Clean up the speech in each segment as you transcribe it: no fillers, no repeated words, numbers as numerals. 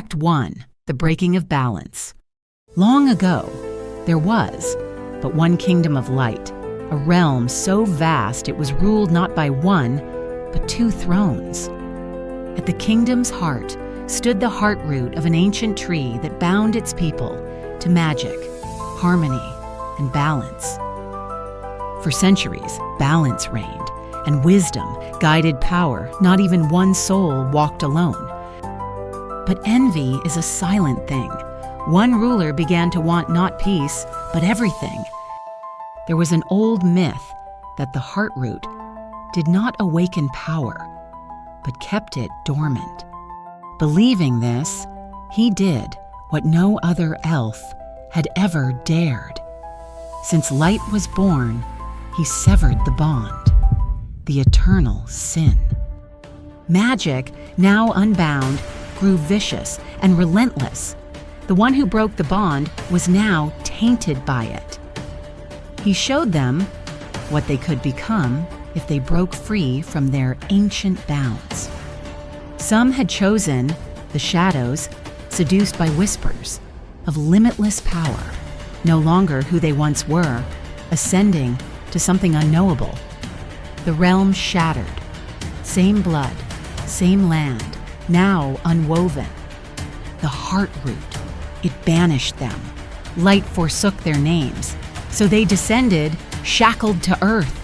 Act 1. The Breaking of Balance. Long ago, there was but one kingdom of light, a realm so vast it was ruled not by one, but two thrones. At the kingdom's heart stood the heart root of an ancient tree that bound its people to magic, harmony, and balance. For centuries, balance reigned, and wisdom guided power. Not even one soul walked alone. But envy is a silent thing. One ruler began to want not peace, but everything. There was an old myth that the heart root did not awaken power, but kept it dormant. Believing this, he did what no other elf had ever dared. Since light was born, he severed the bond, the eternal sin. Magic, now unbound, grew vicious and relentless. The one who broke the bond was now tainted by it. He showed them what they could become if they broke free from their ancient bounds. Some had chosen the shadows, seduced by whispers of limitless power, no longer who they once were, ascending to something unknowable. The realm shattered. Same blood, same land, now unwoven. The heart root, it banished them. Light forsook their names, so they descended, shackled to earth.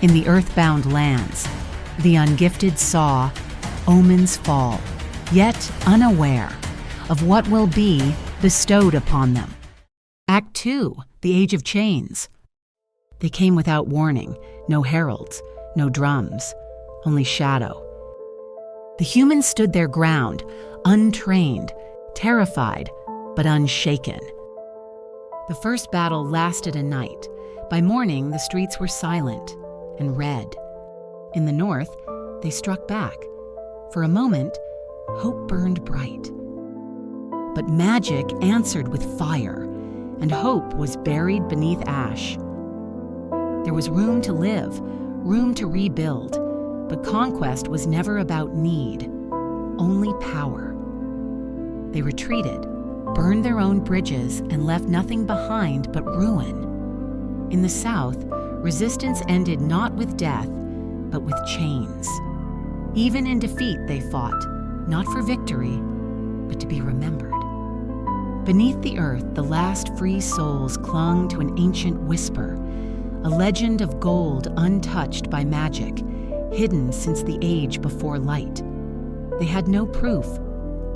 In the earthbound lands, the ungifted saw omens fall, yet unaware of what will be bestowed upon them. Act 2, the Age of Chains. They came without warning, no heralds, no drums, only shadow. The humans stood their ground, untrained, terrified, but unshaken. The first battle lasted a night. By morning, the streets were silent and red. In the north, they struck back. For a moment, hope burned bright. But magic answered with fire, and hope was buried beneath ash. There was room to live, room to rebuild, but conquest was never about need, only power. They retreated, burned their own bridges, and left nothing behind but ruin. In the south, resistance ended not with death, but with chains. Even in defeat they fought, not for victory, but to be remembered. Beneath the earth, the last free souls clung to an ancient whisper, a legend of gold untouched by magic, hidden since the age before light. They had no proof,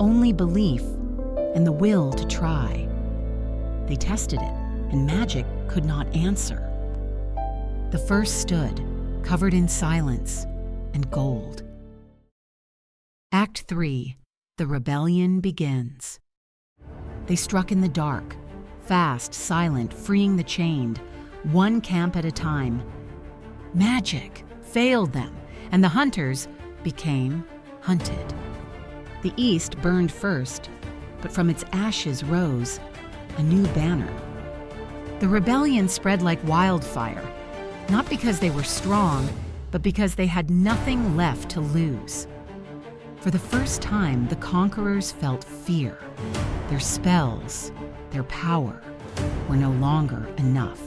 only belief and the will to try. They tested it, and magic could not answer. The first stood, covered in silence and gold. Act 3, the rebellion begins. They struck in the dark, fast, silent, freeing the chained, one camp at a time. Magic failed them, and the hunters became hunted. The east burned first, but from its ashes rose a new banner. The rebellion spread like wildfire, not because they were strong, but because they had nothing left to lose. For the first time, the conquerors felt fear. Their spells, their power, were no longer enough.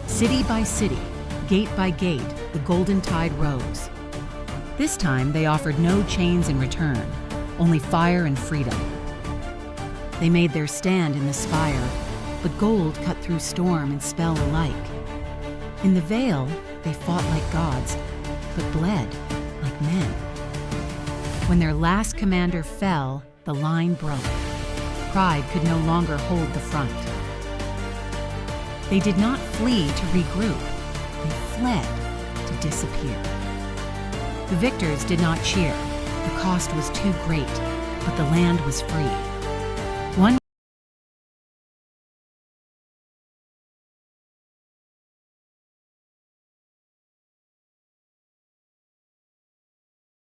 City by city, gate by gate, the golden tide rose. This time, they offered no chains in return, only fire and freedom. They made their stand in the spire, but gold cut through storm and spell alike. In the Vale, they fought like gods, but bled like men. When their last commander fell, the line broke. Pride could no longer hold the front. They did not flee to regroup. They fled to disappear. The victors did not cheer. The cost was too great, but the land was free.